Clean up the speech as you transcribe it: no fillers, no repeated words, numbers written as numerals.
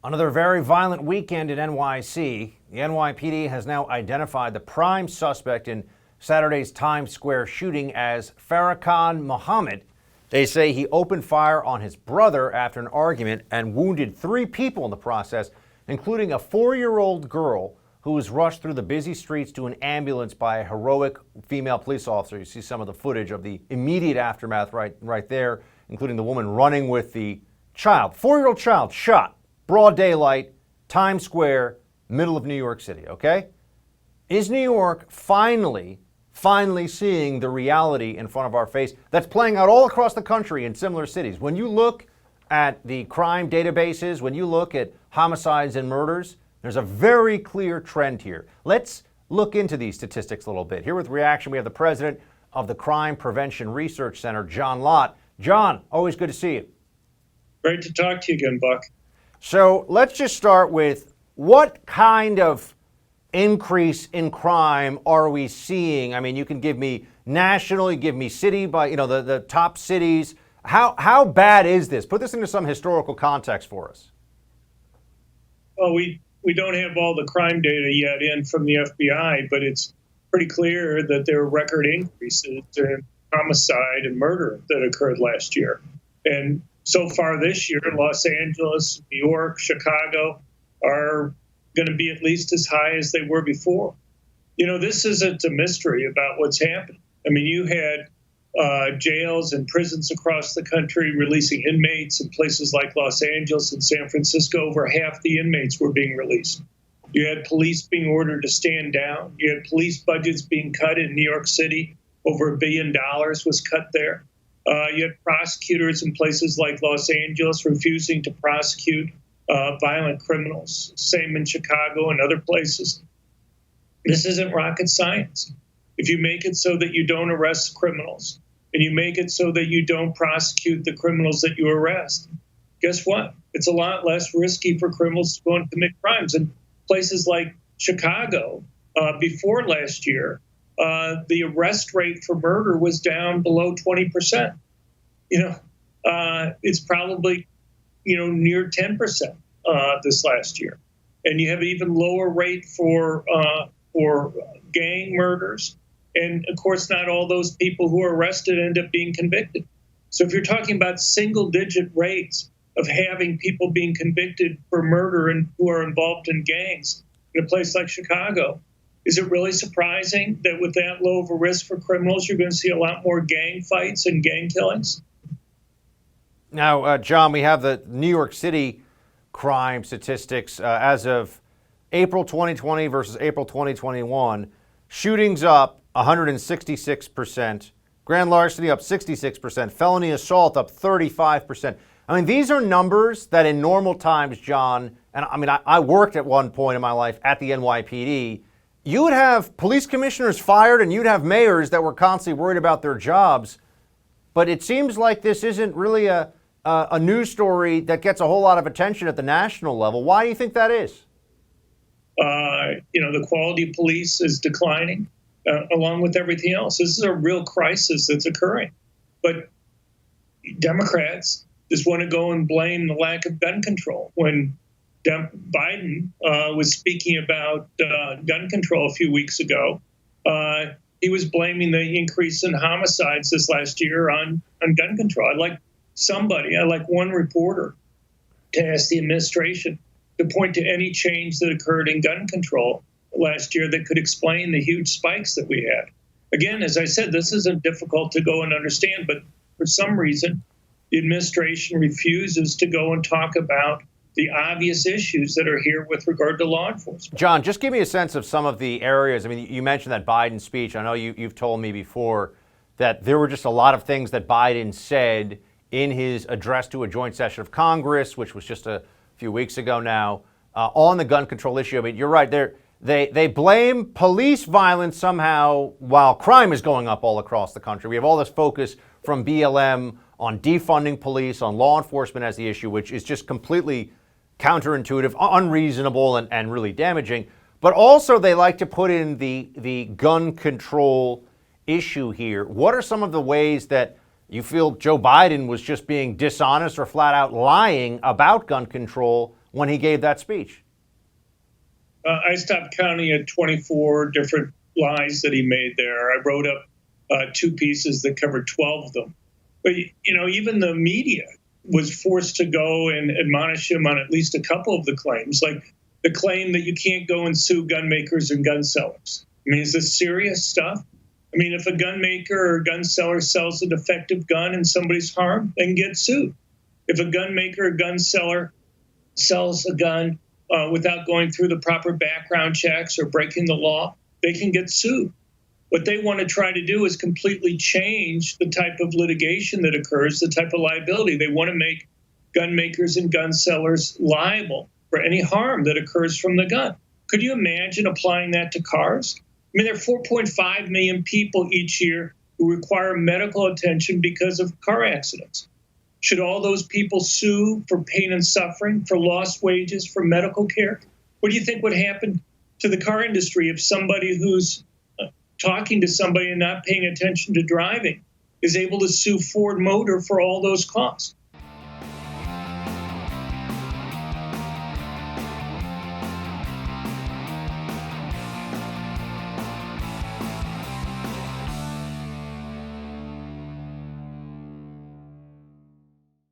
Another very violent weekend in NYC. The NYPD has now identified the prime suspect in Saturday's Times Square shooting as Farrakhan Muhammad. They say he opened fire on his brother after an argument and wounded 3 people in the process, including a 4-year-old girl who was rushed through the busy streets to an ambulance by a heroic female police officer. You see some of the footage of the immediate aftermath right there, including the woman running with the child. 4-year-old child shot. Broad daylight, Times Square, middle of New York City, okay? Is New York finally seeing the reality in front of our face that's playing out all across the country in similar cities? When you look at the crime databases, when you look at homicides and murders, there's a very clear trend here. Let's look into these statistics a little bit. Here with reaction, we have the president of the Crime Prevention Research Center, John Lott. John, always good to see you. Great to talk to you again, Buck. So let's just start with what kind of increase in crime are we seeing? I mean, you can give me national, you give me city by, the top cities. How bad is this? Put this into some historical context for us. Well, we don't have all the crime data yet in from the FBI, but it's pretty clear that there are record increases in homicide and murder that occurred last year. And so far this year, Los Angeles, New York, Chicago are going to be at least as high as they were before. This isn't a mystery about what's happening. I mean, you had jails and prisons across the country releasing inmates in places like Los Angeles and San Francisco. Over half the inmates were being released. You had police being ordered to stand down. You had police budgets being cut in New York City. Over $1 billion was cut there. You had prosecutors in places like Los Angeles refusing to prosecute violent criminals. Same in Chicago and other places. This isn't rocket science. If you make it so that you don't arrest criminals and you make it so that you don't prosecute the criminals that you arrest, guess what? It's a lot less risky for criminals to go and commit crimes. In places like Chicago, before last year, the arrest rate for murder was down below 20%. It's probably, near 10% this last year. And you have an even lower rate for gang murders. And of course, not all those people who are arrested end up being convicted. So if you're talking about single-digit rates of having people being convicted for murder and who are involved in gangs in a place like Chicago, is it really surprising that with that low of a risk for criminals, you're going to see a lot more gang fights and gang killings? Now, John, we have the New York City crime statistics as of April 2020 versus April 2021. Shootings up 166%, grand larceny up 66%, felony assault up 35%. I mean, these are numbers that in normal times, John, and I worked at one point in my life at the NYPD, you would have police commissioners fired and you'd have mayors that were constantly worried about their jobs. But it seems like this isn't really a news story that gets a whole lot of attention at the national level. Why do you think that is? The quality of police is declining along with everything else. This is a real crisis that's occurring. But Democrats just want to go and blame the lack of gun control. When Biden was speaking about gun control a few weeks ago, he was blaming the increase in homicides this last year on gun control. I'd like one reporter to ask the administration to point to any change that occurred in gun control last year that could explain the huge spikes that we had. Again, as I said, this isn't difficult to go and understand, but for some reason, the administration refuses to go and talk about the obvious issues that are here with regard to law enforcement. John, just give me a sense of some of the areas. I mean, you mentioned that Biden speech. I know you've told me before that there were just a lot of things that Biden said in his address to a joint session of Congress, which was just a few weeks ago now, on the gun control issue. I mean, you're right. They blame police violence somehow while crime is going up all across the country. We have all this focus from BLM on defunding police, on law enforcement as the issue, which is just completely counterintuitive, unreasonable, and really damaging. But also they like to put in the gun control issue here. What are some of the ways that you feel Joe Biden was just being dishonest or flat out lying about gun control when he gave that speech? I stopped counting at 24 different lies that he made there. I wrote up 2 pieces that covered 12 of them. But, you know, even the media was forced to go and admonish him on at least a couple of the claims, like the claim that you can't go and sue gun makers and gun sellers. I mean, is this serious stuff? I mean, if a gun maker or gun seller sells a defective gun and somebody's harmed, they can get sued. If a gun maker or gun seller sells a gun without going through the proper background checks or breaking the law, they can get sued. What they want to try to do is completely change the type of litigation that occurs, the type of liability. They want to make gun makers and gun sellers liable for any harm that occurs from the gun. Could you imagine applying that to cars? I mean, there are 4.5 million people each year who require medical attention because of car accidents. Should all those people sue for pain and suffering, for lost wages, for medical care? What do you think would happen to the car industry if somebody who's talking to somebody and not paying attention to driving is able to sue Ford Motor for all those costs?